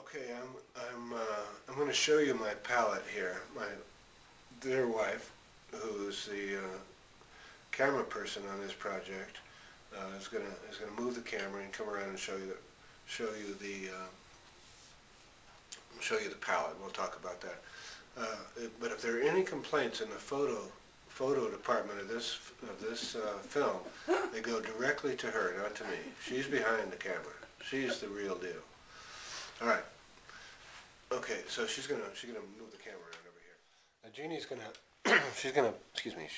Okay, I'm going to show you my palette here. My dear wife, who's the camera person on this project, is gonna move the camera and come around and show you the palette. We'll talk about that. But if there are any complaints in the photo department of this film, they go directly to her, not to me. She's behind the camera. She's the real deal. All right. Okay, so she's gonna move the camera around over here. Jeannie's gonna she's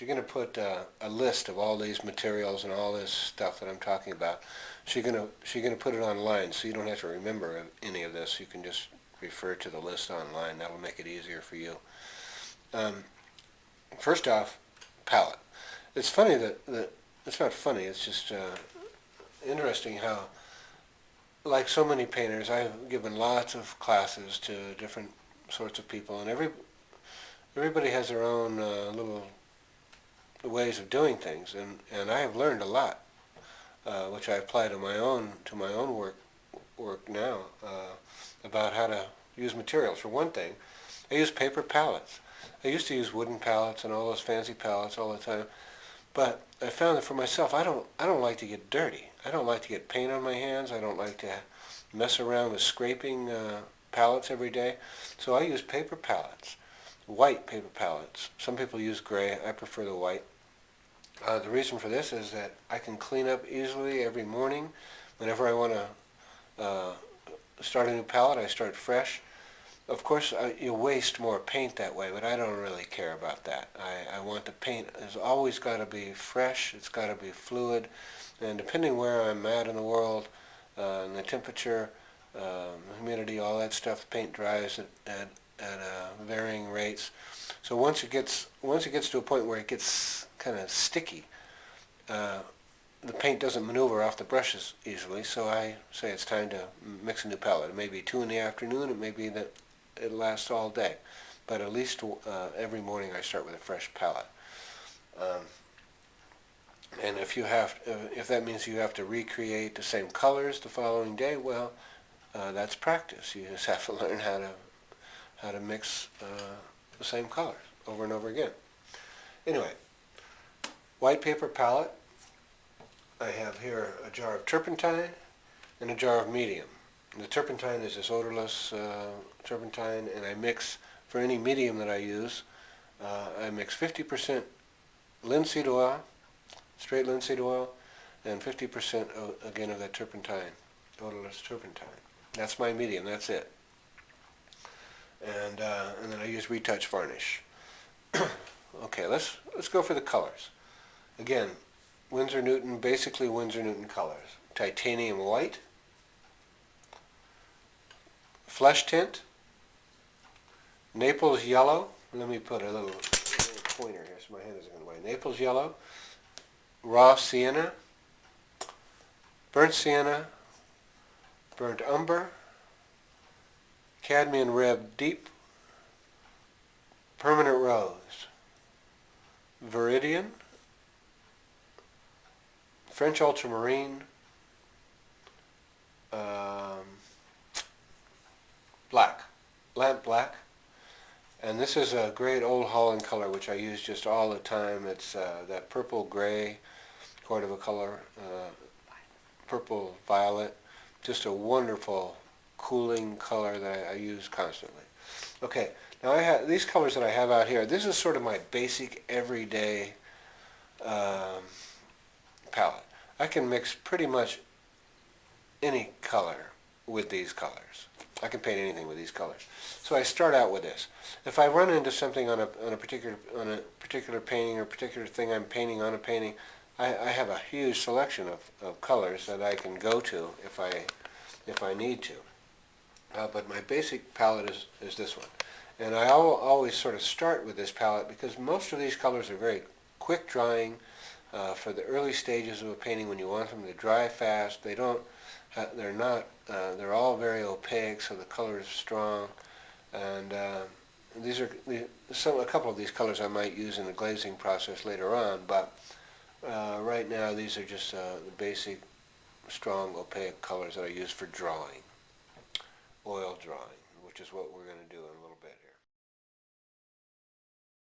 gonna put a list of all these materials and all this stuff that I'm talking about. She's gonna put it online, so you don't have to remember any of this. You can just refer to the list online. That'll make it easier for you. First off, palette. It's funny that it's not funny. It's just interesting how, like so many painters, I've given lots of classes to different sorts of people, and everybody has their own little ways of doing things, and I have learned a lot, which I apply to my own work now, about how to use materials. For one thing, I use paper palettes. I used to use wooden palettes and all those fancy palettes all the time, but I found that for myself, I don't like to get dirty. I don't like to get paint on my hands. I don't like to mess around with scraping palettes every day. So I use paper palettes, white paper palettes. Some people use gray. I prefer the white. The reason for this is that I can clean up easily every morning. Whenever I want to start a new palette, I start fresh. Of course, you waste more paint that way, but I don't really care about that. I want the paint has always got to be fresh. It's got to be fluid. And depending where I'm at in the world, and the temperature, humidity, all that stuff, the paint dries at varying rates. So once it gets to a point where it gets kind of sticky, the paint doesn't maneuver off the brushes easily. So I say it's time to mix a new palette. It may be 2 in the afternoon. It may be that it lasts all day, but at least every morning I start with a fresh palette. And if that means you have to recreate the same colors the following day, well, that's practice. You just have to learn how to mix the same colors over and over again. Anyway, white paper palette. I have here a jar of turpentine and a jar of medium. And the turpentine is this odorless turpentine, and I mix, for any medium that I use, I mix 50% linseed oil, straight linseed oil, and 50% again of that turpentine, odorless turpentine. That's my medium. That's it. And then I use retouch varnish. Okay, let's go for the colors. Again, Winsor Newton, basically Winsor Newton colors: titanium white, flesh tint, Naples yellow. Let me put a little pointer here so my hand isn't going away. Naples yellow, raw sienna, burnt umber, cadmium red deep, permanent rose, viridian, French ultramarine, black, lamp black. And this is a great old Holland color which I use just all the time. It's that purple gray sort of a color, purple violet. Just a wonderful cooling color that I use constantly. Okay, now I have these colors that I have out here. This is sort of my basic everyday palette. I can mix pretty much any color with these colors. I can paint anything with these colors. So I start out with this. If I run into something on a particular painting or particular thing I'm painting on a painting, I have a huge selection of colors that I can go to if I need to. But my basic palette is this one. And I always sort of start with this palette because most of these colors are very quick drying for the early stages of a painting when you want them to dry fast. They're all very opaque, so the color is strong. And these are a couple of these colors I might use in the glazing process later on, but right now these are just the basic strong opaque colors that I use for drawing. oil drawing, which is what we're going to do